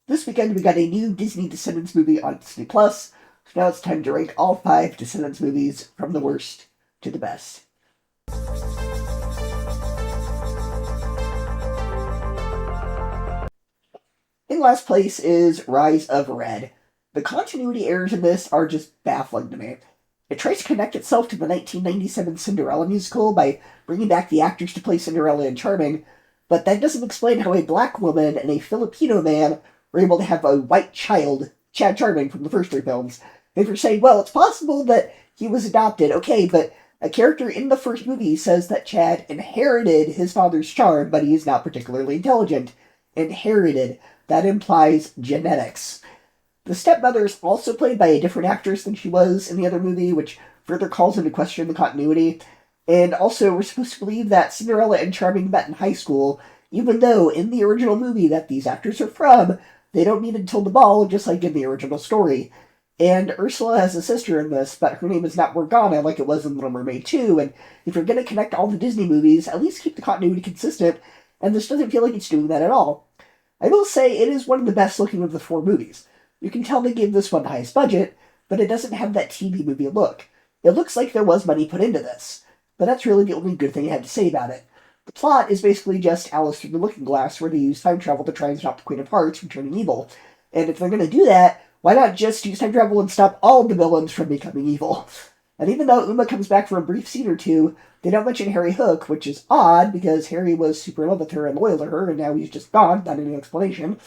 This weekend we got a new Disney Descendants movie on Disney Plus. So now it's time to rank all 5 Descendants movies from the worst to the best. In last place is Rise of Red. The continuity errors in this are just baffling to me. It tries to connect itself to the 1997 Cinderella musical by bringing back the actors to play Cinderella and Charming, but that doesn't explain how a black woman and a Filipino man were able to have a white child, Chad Charming from the first 3 films. They were saying, well, it's possible that he was adopted, okay, but a character in the first movie says that Chad inherited his father's charm, but he is not particularly intelligent. Inherited. That implies genetics. The stepmother is also played by a different actress than she was in the other movie, which further calls into question the continuity. And also, we're supposed to believe that Cinderella and Charming met in high school, even though in the original movie that these actors are from, they don't meet until the ball, just like in the original story. And Ursula has a sister in this, but her name is not Morgana like it was in Little Mermaid 2, and if you're going to connect all the Disney movies, at least keep the continuity consistent, and this doesn't feel like it's doing that at all. I will say it is one of the best looking of the 4 movies. You can tell they gave this one the highest budget, but it doesn't have that TV movie look. It looks like there was money put into this, but that's really the only good thing I have to say about it. The plot is basically just Alice Through the Looking Glass, where they use time travel to try and stop the Queen of Hearts from turning evil. And if they're going to do that, why not just use time travel and stop all the villains from becoming evil? And even though Uma comes back for a brief scene or two, they don't mention Harry Hook, which is odd because Harry was super in love with her and loyal to her, and now he's just gone without any explanation.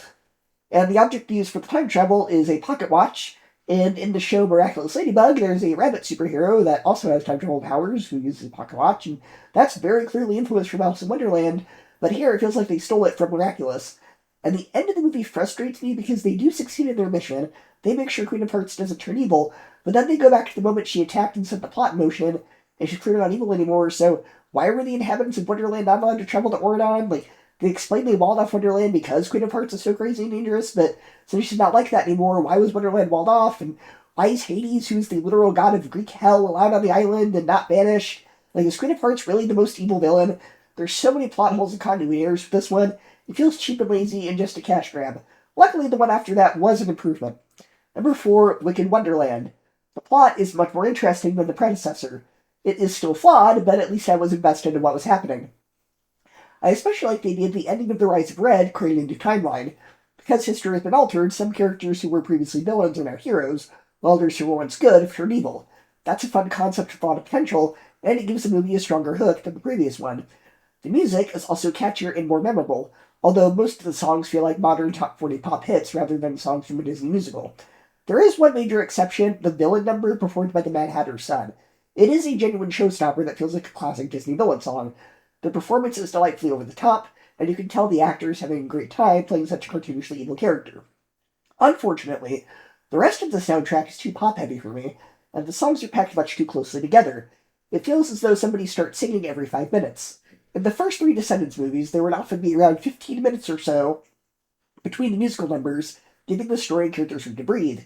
And the object used for the time travel is a pocket watch, and in the show Miraculous Ladybug, there's a rabbit superhero that also has time travel powers who uses a pocket watch, and that's very clearly influenced from Alice in Wonderland, but here it feels like they stole it from Miraculous. And the end of the movie frustrates me because they do succeed in their mission. They make sure Queen of Hearts doesn't turn evil, but then they go back to the moment she attacked and set the plot in motion, and she's clearly not evil anymore, so why were the inhabitants of Wonderland not allowed to travel to Oridon? They explain they walled off Wonderland because Queen of Hearts is so crazy and dangerous, but since she's not like that anymore, why was Wonderland walled off? And why is Hades, who's the literal god of Greek hell, allowed on the island and not banished? Is Queen of Hearts really the most evil villain? There's so many plot holes and continuity errors with this one. It feels cheap and lazy and just a cash grab. Luckily, the one after that was an improvement. Number 4, Wicked Wonderland. The plot is much more interesting than the predecessor. It is still flawed, but at least I was invested in what was happening. I especially like the idea of the ending of The Rise of Red creating a new timeline. Because history has been altered, some characters who were previously villains are now heroes, while others who were once good have turned evil. That's a fun concept with a lot of potential, and it gives the movie a stronger hook than the previous one. The music is also catchier and more memorable, although most of the songs feel like modern top 40 pop hits rather than songs from a Disney musical. There is one major exception, the villain number performed by the Mad Hatter's son. It is a genuine showstopper that feels like a classic Disney villain song. The performance is delightfully over the top, and you can tell the actors having a great time playing such a cartoonishly evil character. Unfortunately, the rest of the soundtrack is too pop-heavy for me, and the songs are packed much too closely together. It feels as though somebody starts singing every 5 minutes. In the first 3 Descendants movies, there would often be around 15 minutes or so between the musical numbers, giving the story and characters room to breathe.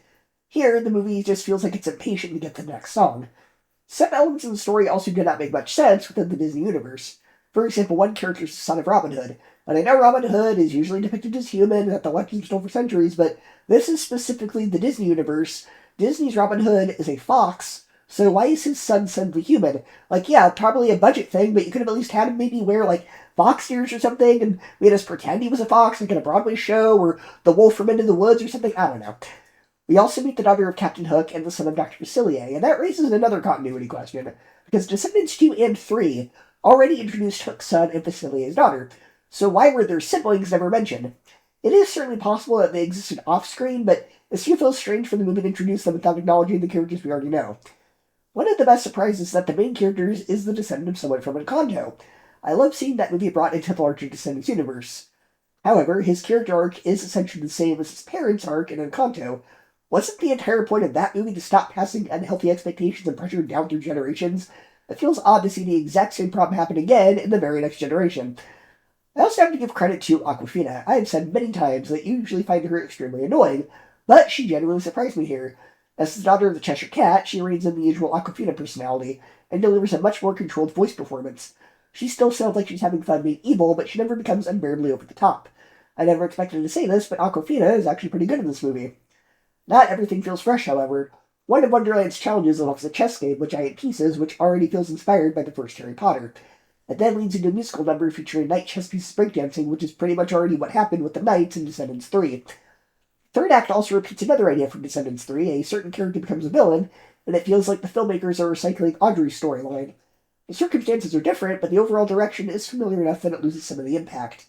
Here, the movie just feels like it's impatient to get to the next song. Some elements of the story also do not make much sense within the Disney universe. For example, one character is the son of Robin Hood, and I know Robin Hood is usually depicted as human and that the legends told for centuries, but this is specifically the Disney universe. Disney's Robin Hood is a fox, so why is his son suddenly human? Yeah, probably a budget thing, but you could have at least had him maybe wear, fox ears or something, and made us pretend he was a fox, in a Broadway show, or the wolf from Into the Woods or something, I don't know. We also meet the daughter of Captain Hook and the son of Dr. Facilier, and that raises another continuity question, because Descendants 2 and 3 already introduced Hook's son and Facilier's daughter, so why were their siblings never mentioned? It is certainly possible that they existed off-screen, but it still feels strange for the movie to introduce them without acknowledging the characters we already know. One of the best surprises is that the main character is the descendant of someone from Encanto. I love seeing that movie brought into the larger Descendants universe. However, his character arc is essentially the same as his parents' arc in Encanto. Wasn't the entire point of that movie to stop passing unhealthy expectations and pressure down through generations? It feels odd to see the exact same problem happen again in the very next generation. I also have to give credit to Awkwafina. I have said many times that you usually find her extremely annoying, but she genuinely surprised me here. As the daughter of the Cheshire Cat, she reigns in the usual Awkwafina personality, and delivers a much more controlled voice performance. She still sounds like she's having fun being evil, but she never becomes unbearably over the top. I never expected to say this, but Aquafina is actually pretty good in this movie. Not everything feels fresh, however. One of Wonderland's challenges involves a chess game with giant pieces, which already feels inspired by the first Harry Potter. It then leads into a musical number featuring knight chess pieces breakdancing, which is pretty much already what happened with the knights in Descendants 3. Third act also repeats another idea from Descendants 3. A certain character becomes a villain, and it feels like the filmmakers are recycling Audrey's storyline. The circumstances are different, but the overall direction is familiar enough that it loses some of the impact.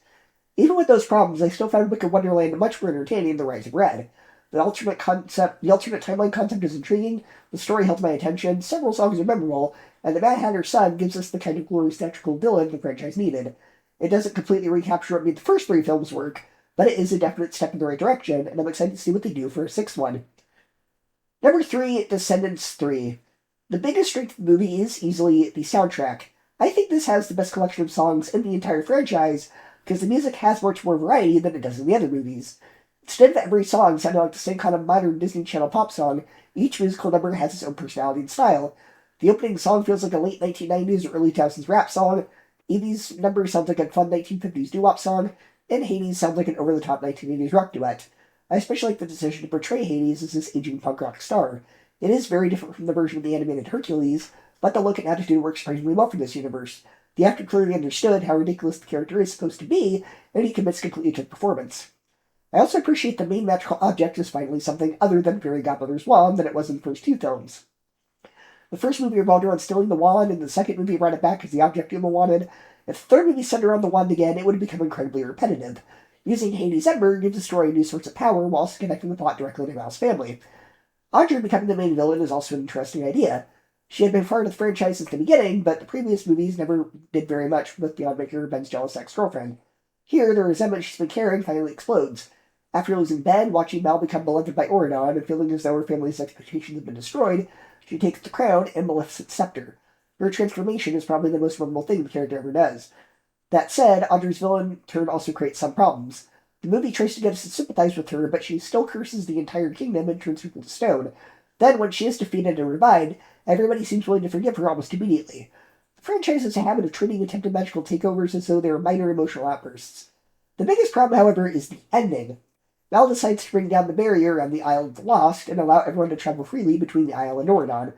Even with those problems, I still found Wicked Wonderland much more entertaining than The Rise of Red. The alternate timeline concept is intriguing, the story held my attention, several songs are memorable, and the Mad Hatter's son gives us the kind of glorious theatrical villain the franchise needed. It doesn't completely recapture what made the first three films work, but it is a definite step in the right direction, and I'm excited to see what they do for a sixth one. Number 3, Descendants 3. The biggest strength of the movie is easily the soundtrack. I think this has the best collection of songs in the entire franchise, because the music has much more variety than it does in the other movies. Instead of every song sounding like the same kind of modern Disney Channel pop song, each musical number has its own personality and style. The opening song feels like a late 1990s or early 2000s rap song, Evie's number sounds like a fun 1950s doo-wop song, and Hades sounds like an over-the-top 1980s rock duet. I especially like the decision to portray Hades as this aging punk rock star. It is very different from the version of the animated Hercules, but the look and attitude work surprisingly well for this universe. The actor clearly understood how ridiculous the character is supposed to be, and he commits completely to the performance. I also appreciate the main magical object is finally something other than Fairy Godmother's wand than it was in the first two films. The first movie revolved around stealing the wand, and the second movie brought it back as the object Uma wanted. If the third movie centered around the wand again, it would have become incredibly repetitive. Using Hades' Ember gives the story new sorts of power while also connecting the plot directly to Mal's family. Audrey becoming the main villain is also an interesting idea. She had been part of the franchise since the beginning, but the previous movies never did very much with beyond making her Ben's jealous ex-girlfriend. Here, the resentment she's been carrying finally explodes. After losing Ben, watching Mal become beloved by Auradon, and feeling as though her family's expectations have been destroyed, she takes the crown and Maleficent's scepter. Her transformation is probably the most memorable thing the character ever does. That said, Audrey's villain turn also creates some problems. The movie tries to get us to sympathize with her, but she still curses the entire kingdom and turns people to stone. Then, when she is defeated and revived, everybody seems willing to forgive her almost immediately. The franchise has a habit of treating attempted magical takeovers as though they are minor emotional outbursts. The biggest problem, however, is the ending. Mal decides to bring down the barrier around the Isle of the Lost and allow everyone to travel freely between the Isle and Auradon.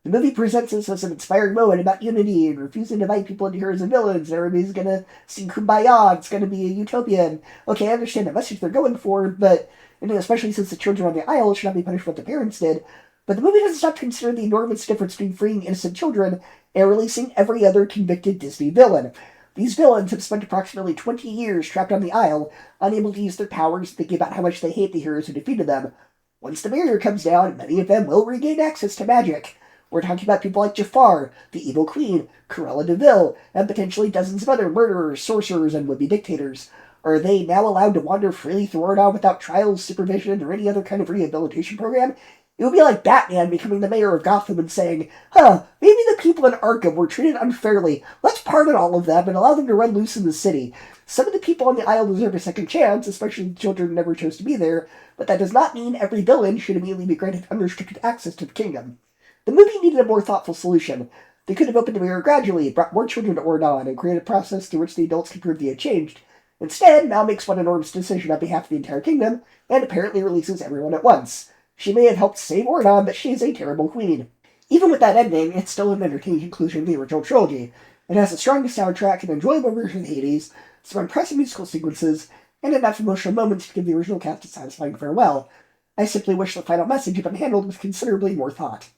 The movie presents us as an inspiring moment about unity and refusing to divide people into heroes and villains, and everybody's gonna sing Kumbaya, it's gonna be a utopia, and okay, I understand the message they're going for, but, and especially since the children on the Isle should not be punished for what the parents did, but the movie doesn't stop to consider the enormous difference between freeing innocent children and releasing every other convicted Disney villain. These villains have spent approximately 20 years trapped on the Isle, unable to use their powers, thinking about how much they hate the heroes who defeated them. Once the barrier comes down, many of them will regain access to magic. We're talking about people like Jafar, the Evil Queen, Cruella de Vil, and potentially dozens of other murderers, sorcerers, and would-be dictators. Are they now allowed to wander freely through Auradon without trials, supervision, or any other kind of rehabilitation program? It would be like Batman becoming the mayor of Gotham and saying, maybe the people in Arkham were treated unfairly. Let's pardon all of them and allow them to run loose in the city. Some of the people on the Isle deserve a second chance, especially the children who never chose to be there, but that does not mean every villain should immediately be granted unrestricted access to the kingdom. The movie needed a more thoughtful solution. They could have opened the mirror gradually, brought more children to Auradon, and created a process through which the adults could prove they had changed. Instead, Mal makes one enormous decision on behalf of the entire kingdom, and apparently releases everyone at once. She may have helped save Auradon, but she is a terrible queen. Even with that ending, it's still an entertaining conclusion of the original trilogy. It has the strongest soundtrack, an enjoyable version of Hades, some impressive musical sequences, and enough emotional moments to give the original cast a satisfying farewell. I simply wish the final message had been handled with considerably more thought.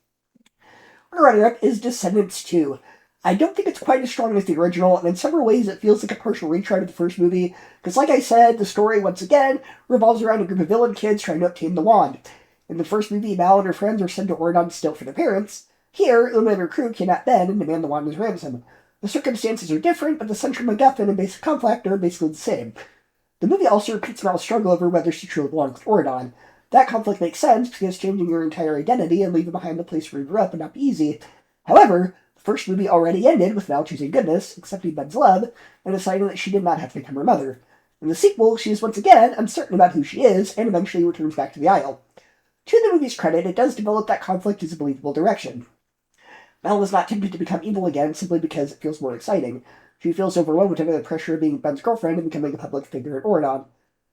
Our runner-up is Descendants 2. I don't think it's quite as strong as the original, and in several ways it feels like a partial retread of the first movie, because like I said, the story, once again, revolves around a group of villain kids trying to obtain the wand. In the first movie, Mal and her friends are sent to Auradon to steal for their parents. Here, Uma and her crew kidnap Ben and demand the wand as ransom. The circumstances are different, but the central MacGuffin and basic conflict are basically the same. The movie also repeats Mal's struggle over whether she truly belongs with Auradon. That conflict makes sense because changing your entire identity and leaving behind the place where you grew up would not be easy. However, the first movie already ended with Mal choosing goodness, accepting Ben's love, and deciding that she did not have to become her mother. In the sequel, she is once again uncertain about who she is, and eventually returns back to the Isle. To the movie's credit, it does develop that conflict as a believable direction. Mal is not tempted to become evil again simply because it feels more exciting. She feels overwhelmed under the pressure of being Ben's girlfriend and becoming a public figure at Auradon.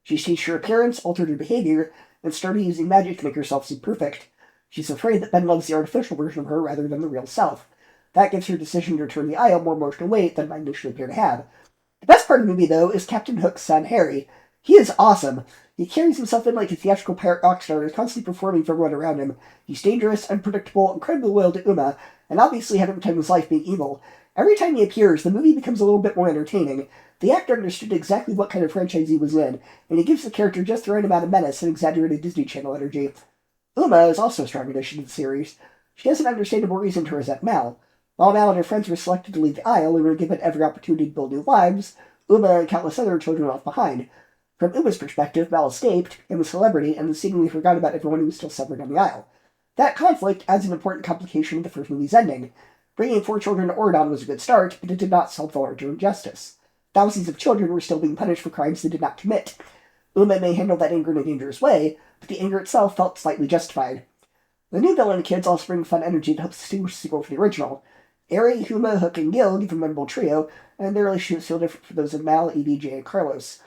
She's changed her appearance, altered her behavior, and started using magic to make herself seem perfect. She's afraid that Ben loves the artificial version of her rather than the real self. That gives her decision to return the Isle more emotional weight than might initially appear to have. The best part of the movie, though, is Captain Hook's son, Harry. He is awesome. He carries himself in like a theatrical pirate rock star and is constantly performing for everyone around him. He's dangerous, unpredictable, incredibly loyal to Uma, and obviously having time in his life being evil. Every time he appears, the movie becomes a little bit more entertaining. The actor understood exactly what kind of franchise he was in, and he gives the character just the right amount of menace and exaggerated Disney Channel energy. Uma is also a strong addition to the series. She has an understandable reason to resent Mal. While Mal and her friends were selected to leave the Isle and were given every opportunity to build new lives, Uma and countless other children were left behind. From Uma's perspective, Mal escaped, became a celebrity, and seemingly forgot about everyone who was still suffering on the Isle. That conflict adds an important complication to the first movie's ending. Bringing 4 children to Ordon was a good start, but it did not solve the larger injustice. Thousands of children were still being punished for crimes they did not commit. Uma may handle that anger in a dangerous way, but the anger itself felt slightly justified. The new villain kids also bring fun energy to help distinguish the sequel from the original. Ari, Huma, Hook, and Gil give a memorable trio, and their relationships feel different from those of Mal, Evie, Jay, and Carlos.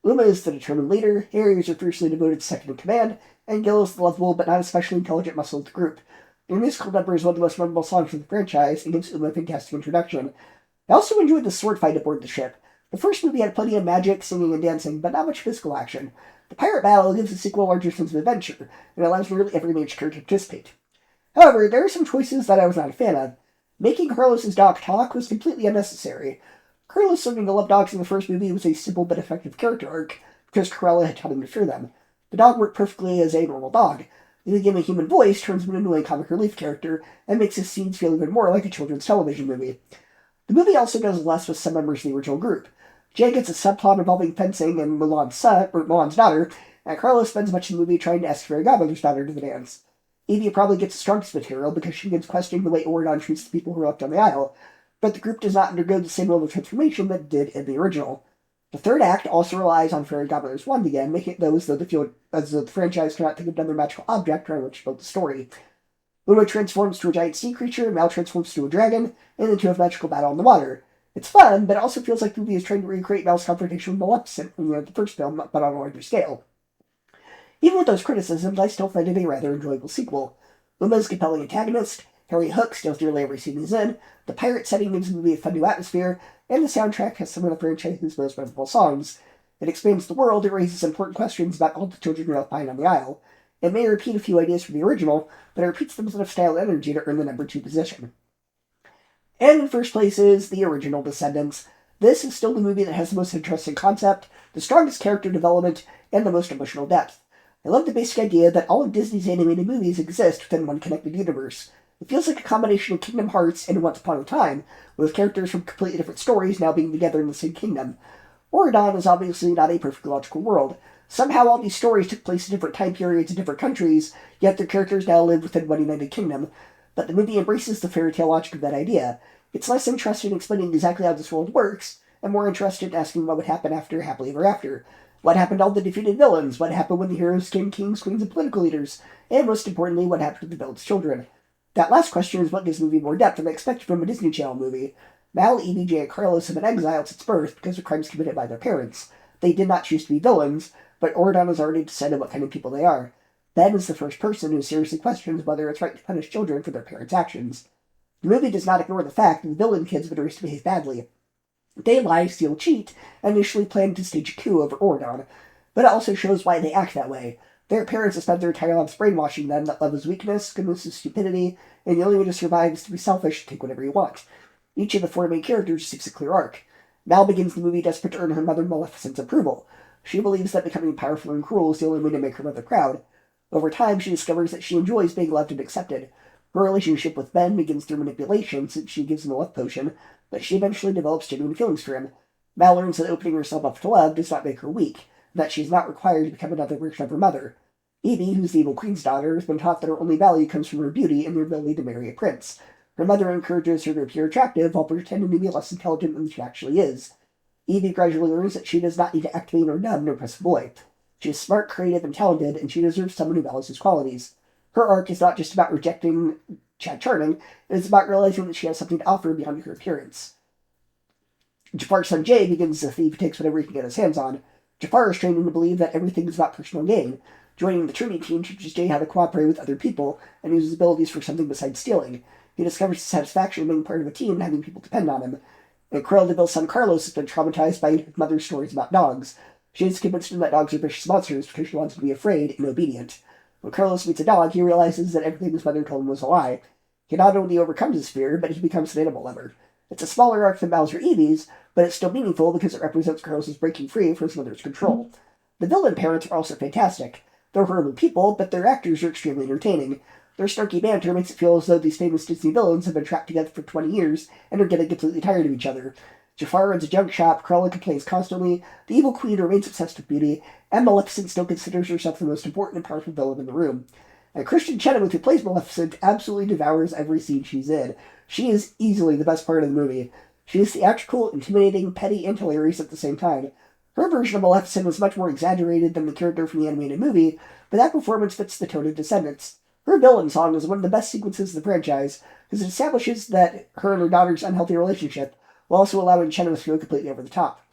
Uma is the determined leader, Harry is her fiercely devoted second-in-command, and Gil is the lovable but not especially intelligent muscle of the group. Their musical number is one of the most memorable songs of the franchise, and gives Uma a fantastic introduction. I also enjoyed the sword fight aboard the ship. The first movie had plenty of magic, singing, and dancing, but not much physical action. The pirate battle gives the sequel a larger sense of adventure, and allows nearly every major character to participate. However, there are some choices that I was not a fan of. Making Carlos's dog talk was completely unnecessary. Carlos learning to love dogs in the first movie was a simple but effective character arc, because Cruella had taught him to fear them. The dog worked perfectly as a normal dog. Giving him a human voice turns him into a comic relief character, and makes his scenes feel even more like a children's television movie. The movie also does less with some members of the original group. Jay gets a subplot involving fencing and Mulan's daughter, and Carlos spends much of the movie trying to ask Fairy Godmother's daughter to the dance. Evie probably gets the strongest material because she begins questioning the way Ordon treats the people who are left on the Isle, but the group does not undergo the same level of transformation that it did in the original. The third act also relies on Fairy Godmother's wand again, making it though as though the franchise cannot think of another magical object around which to build the story. Uma transforms to a giant sea creature, Mal transforms to a dragon, and then to a magical battle in the water. It's fun, but it also feels like the movie is trying to recreate Mal's confrontation with Maleficent from the first film, but on a larger scale. Even with those criticisms, I still find it a rather enjoyable sequel. Uma's a compelling antagonist, Harry Hook steals nearly every scene he's in, the pirate setting gives the movie a fun new atmosphere, and the soundtrack has some of the franchise's most memorable songs. It expands the world, it raises important questions about all the children who are left behind on the Isle. It may repeat a few ideas from the original, but it repeats them with enough style and energy to earn the number 2 position. And in first place is the original Descendants. This is still the movie that has the most interesting concept, the strongest character development, and the most emotional depth. I love the basic idea that all of Disney's animated movies exist within one connected universe. It feels like a combination of Kingdom Hearts and Once Upon a Time, with characters from completely different stories now being together in the same kingdom. Ordon is obviously not a perfectly logical world. Somehow all these stories took place in different time periods and different countries, yet their characters now live within one united kingdom. But the movie embraces the fairy tale logic of that idea. It's less interested in explaining exactly how this world works, and more interested in asking what would happen after Happily Ever After. What happened to all the defeated villains? What happened when the heroes became kings, queens, and political leaders? And most importantly, what happened to the villains' children? That last question is what gives the movie more depth than I expected from a Disney Channel movie. Mal, Evie, Jay, and Carlos have been exiled since birth because of crimes committed by their parents. They did not choose to be villains, but Ordon has already decided what kind of people they are. Ben is the first person who seriously questions whether it's right to punish children for their parents' actions. The movie does not ignore the fact that the villain kids have been raised to behave badly. They lie, steal, cheat, and initially plan to stage a coup over Ordon, but it also shows why they act that way. Their parents have spent their entire lives brainwashing them that love is weakness, goodness is stupidity, and the only way to survive is to be selfish and take whatever you want. Each of the 4 main characters seeks a clear arc. Mal begins the movie desperate to earn her mother Maleficent's approval. She believes that becoming powerful and cruel is the only way to make her mother proud. Over time, she discovers that she enjoys being loved and accepted. Her relationship with Ben begins through manipulation, since she gives him a love potion, but she eventually develops genuine feelings for him. Mal learns that opening herself up to love does not make her weak, and that she is not required to become another version of her mother. Evie, who's the evil queen's daughter, has been taught that her only value comes from her beauty and her ability to marry a prince. Her mother encourages her to appear attractive while pretending to be less intelligent than she actually is. Evie gradually learns that she does not need to act vain or dumb to impress a boy. She is smart, creative, and talented, and she deserves someone who values his qualities. Her arc is not just about rejecting Chad Channing, it is about realizing that she has something to offer beyond her appearance. Jafar's son Jay begins as a thief who takes whatever he can get his hands on. Jafar is trained to believe that everything is about personal gain. Joining the training team teaches Jay how to cooperate with other people and use his abilities for something besides stealing. He discovers the satisfaction of being part of a team and having people depend on him. And Cruella de Vil's son Carlos has been traumatized by his mother's stories about dogs. She is convinced him that dogs are vicious monsters because she wants him to be afraid and obedient. When Carlos meets a dog, he realizes that everything his mother told him was a lie. He not only overcomes his fear, but he becomes an animal lover. It's a smaller arc than Bowser Eevee's, but it's still meaningful because it represents Carlos' breaking free from his mother's control. The villain parents are also fantastic. They're horrible people, but their actors are extremely entertaining. Their snarky banter makes it feel as though these famous Disney villains have been trapped together for 20 years and are getting completely tired of each other. Jafar runs a junk shop, Cruella complains constantly, the evil queen remains obsessed with beauty, and Maleficent still considers herself the most important and powerful villain in the room. And Kristen Chenoweth, who plays Maleficent, absolutely devours every scene she's in. She is easily the best part of the movie. She is theatrical, intimidating, petty, and hilarious at the same time. Her version of Maleficent was much more exaggerated than the character from the animated movie, but that performance fits the tone of Descendants. Her villain song is one of the best sequences in the franchise, because it establishes that her and her daughter's unhealthy relationship, while also allowing Chenoweth to go completely over the top.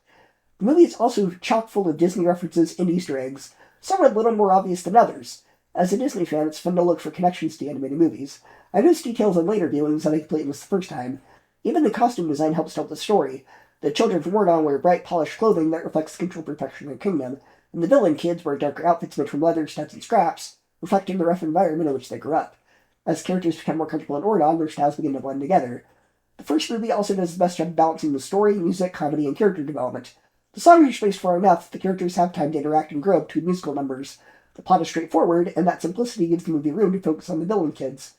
The movie is also chock full of Disney references and Easter eggs, some are a little more obvious than others. As a Disney fan, it's fun to look for connections to animated movies. I noticed details on later viewings that I completely missed the first time. Even the costume design helps tell the story. The children from Mordor wear bright, polished clothing that reflects the control perfection of their kingdom, and the villain kids wear darker outfits made from leather, studs, and scraps, reflecting the rough environment in which they grew up. As characters become more comfortable in Ordon, their styles begin to blend together. The first movie also does the best job of balancing the story, music, comedy, and character development. The songs are spaced far enough, the characters have time to interact and grow between musical numbers. The plot is straightforward, and that simplicity gives the movie room to focus on the villain kids.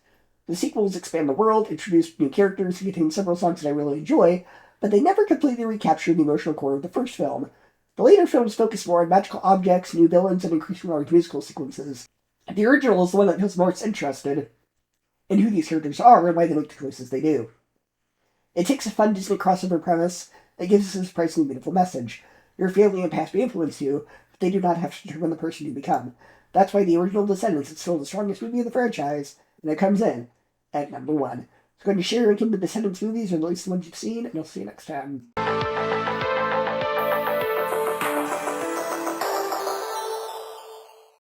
The sequels expand the world, introduce new characters, and contain several songs that I really enjoy, but they never completely recapture the emotional core of the first film. The later films focus more on magical objects, new villains, and increasingly large musical sequences. The original is the one that feels most interested in who these characters are and why they make the choices they do. It takes a fun Disney crossover premise that gives us a surprisingly beautiful message. Your family and past may influence you, but they do not have to determine the person you become. That's why the original Descendants is still the strongest movie of the franchise, and it comes in at number 1. So go ahead and share your ranking of the Descendants movies, or at least the ones you've seen, and I'll see you next time.